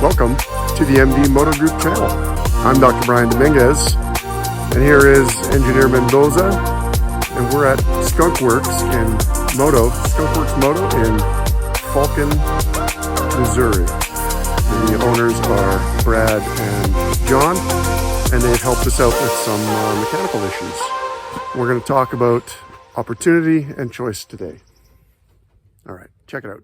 Welcome to the MD Moto Group channel. I'm Dr. Brian Dominguez, and here is Engineer Mendoza, and we're at Skunkworks Moto in Falcon, Missouri. The owners are Brad and John, and they've helped us out with some mechanical issues. We're going to talk about opportunity and choice today. All right, check it out.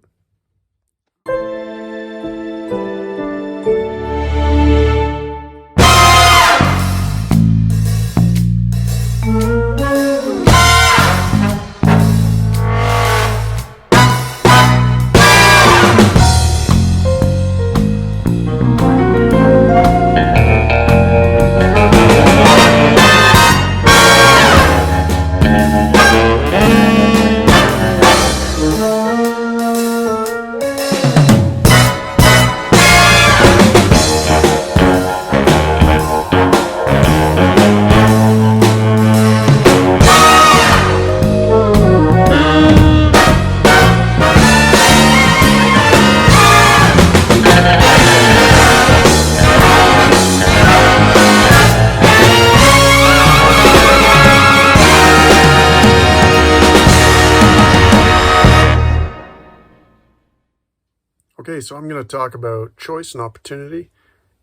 Okay, so I'm going to talk about choice and opportunity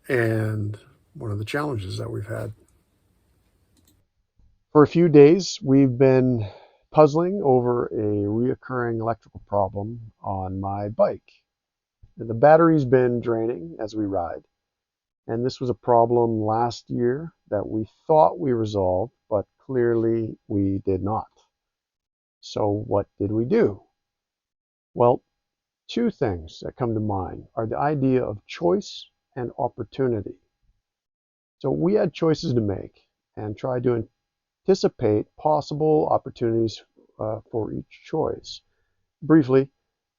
and one of the challenges that we've had. For a few days, we've been puzzling over a reoccurring electrical problem on my bike. The battery's been draining as we ride, and this was a problem last year that we thought we resolved, but clearly we did not. So what did we do? Well, two things that come to mind are the idea of choice and opportunity. So we had choices to make and tried to anticipate possible opportunities for each choice. Briefly,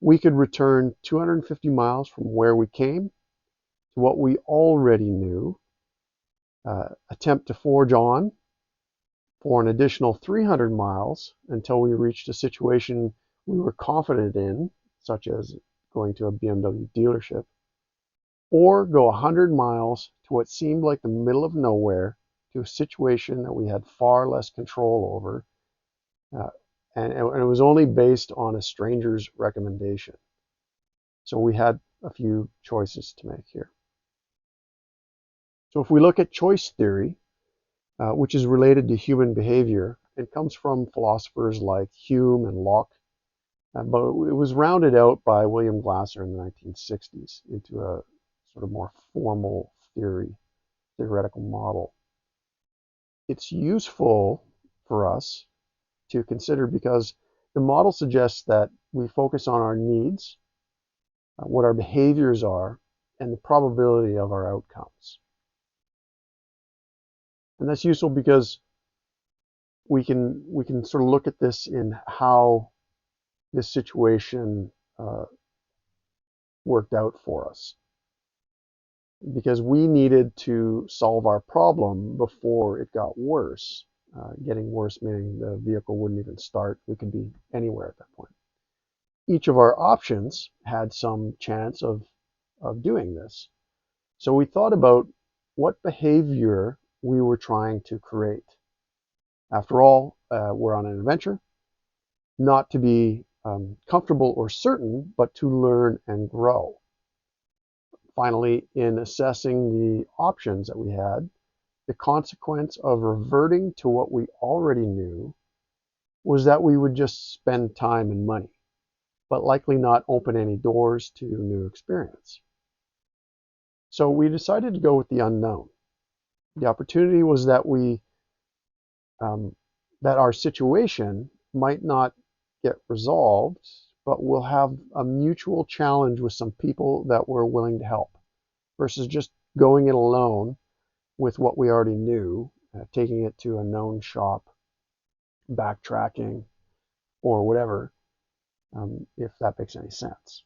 we could return 250 miles from where we came to what we already knew, attempt to forge on for an additional 300 miles until we reached a situation we were confident in, such as going to a BMW dealership, or go 100 miles to what seemed like the middle of nowhere to a situation that we had far less control over, and it was only based on a stranger's recommendation. So we had a few choices to make here. So if we look at choice theory, which is related to human behavior, it comes from philosophers like Hume and Locke, but it was rounded out by William Glasser in the 1960s into a sort of more formal theoretical model. It's useful for us to consider because the model suggests that we focus on our needs, what our behaviors are, and the probability of our outcomes. And that's useful because we can sort of look at this in how this situation worked out for us, because we needed to solve our problem before it got worse. Getting worse meaning the vehicle wouldn't even start. We could be anywhere at that point. Each of our options had some chance of doing this. So we thought about what behavior we were trying to create. After all, we're on an adventure, not to be comfortable or certain, but to learn and grow. Finally, in assessing the options that we had, the consequence of reverting to what we already knew was that we would just spend time and money, but likely not open any doors to new experience. So we decided to go with the unknown. The opportunity was that that our situation might not get resolved, but we'll have a mutual challenge with some people that were willing to help, versus just going it alone with what we already knew, taking it to a known shop, backtracking, or whatever, if that makes any sense.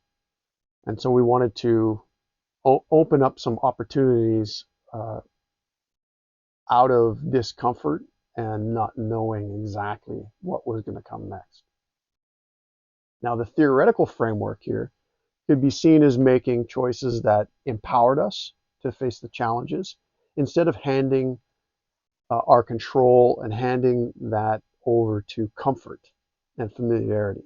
And so we wanted to open up some opportunities out of discomfort and not knowing exactly what was going to come next. Now, the theoretical framework here could be seen as making choices that empowered us to face the challenges instead of handing our control and handing that over to comfort and familiarity.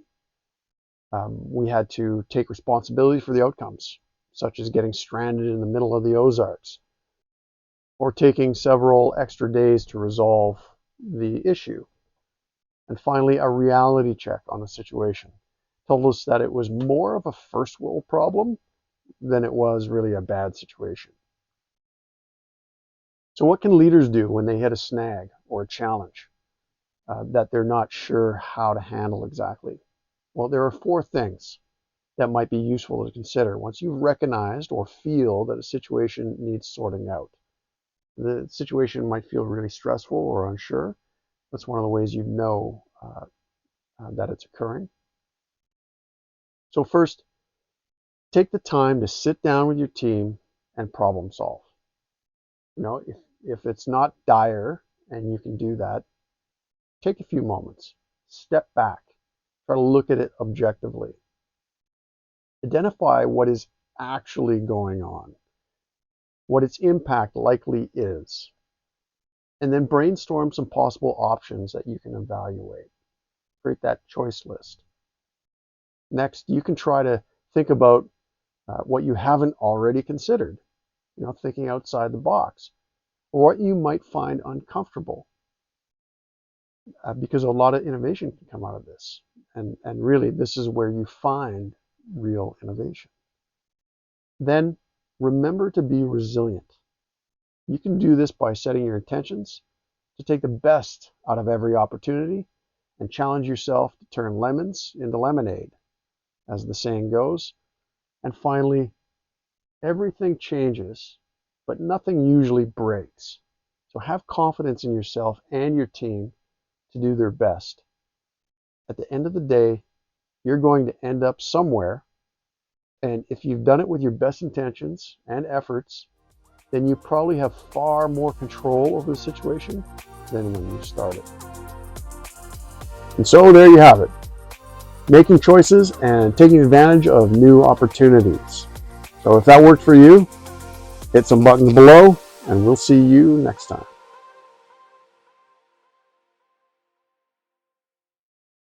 We had to take responsibility for the outcomes, such as getting stranded in the middle of the Ozarks or taking several extra days to resolve the issue. And finally, a reality check on the situation told us that it was more of a first world problem than it was really a bad situation. So what can leaders do when they hit a snag or a challenge that they're not sure how to handle exactly? Well, there are 4 things that might be useful to consider once you've recognized or feel that a situation needs sorting out. The situation might feel really stressful or unsure. That's one of the ways you know that it's occurring. So first, take the time to sit down with your team and problem solve. You know, if it's not dire and you can do that, take a few moments, step back, try to look at it objectively. Identify what is actually going on, what its impact likely is, and then brainstorm some possible options that you can evaluate. Create that choice list. Next, you can try to think about what you haven't already considered, you know, thinking outside the box, or what you might find uncomfortable, because a lot of innovation can come out of this. And really, this is where you find real innovation. Then remember to be resilient. You can do this by setting your intentions to take the best out of every opportunity and challenge yourself to turn lemons into lemonade, as the saying goes. And finally, everything changes, but nothing usually breaks. So have confidence in yourself and your team to do their best. At the end of the day, you're going to end up somewhere. And if you've done it with your best intentions and efforts, then you probably have far more control over the situation than when you started. And so there you have it. Making choices and taking advantage of new opportunities. So if that worked for you, hit some buttons below, and we'll see you next time.